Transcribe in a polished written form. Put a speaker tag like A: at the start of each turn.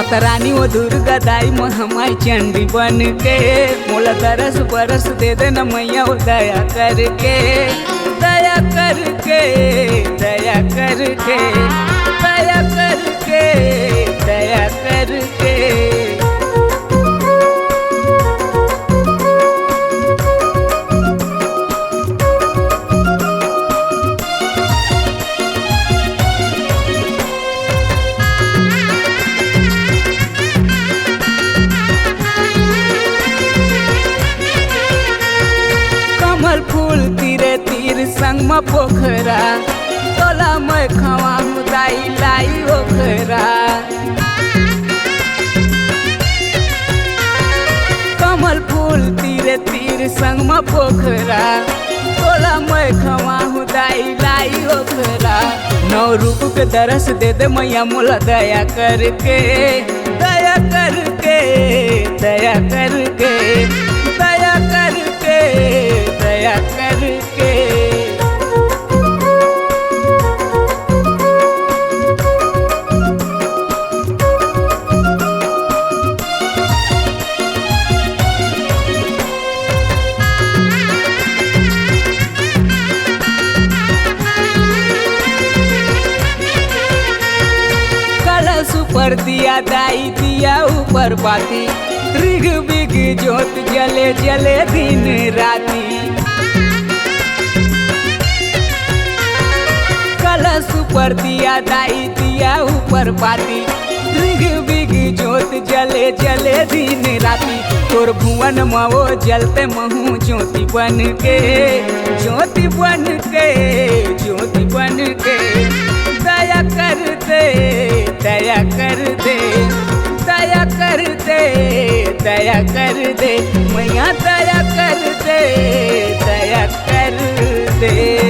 A: माता रानी वो दुर्गा दाई महामाई चंडी बन के मोला तरस बरस दे देना मैया वो दया करके दया करके दया करके दया करके दया करके। कमल फूल तीरे तीर संग में पोखरा तोला मैं खवा दाई लाई ओखरा। कमल फूल तीरे तीर संग में पोखरा तोला मैं खवा दाई लाई ओखरा। नौ रूप के दरस दे दे मैया मोला दया करके दया करके दया करके दया करके दया करके। कलश ऊपर दिया दाई दिया ऊपर बाती ऋग बिग जोत जले जले दिन राती। कलश ऊपर दिया दाई दिया ऊपर बाती ऋग बिग जोत जले जले दिन राती। तोर भुवन मवो जलते महू ज्योति बन के ज्योति बन के ज्योति बन के। दया कर दे दया कर दे दया कर दे दया कर दे मैया दया कर दे दया कर दे।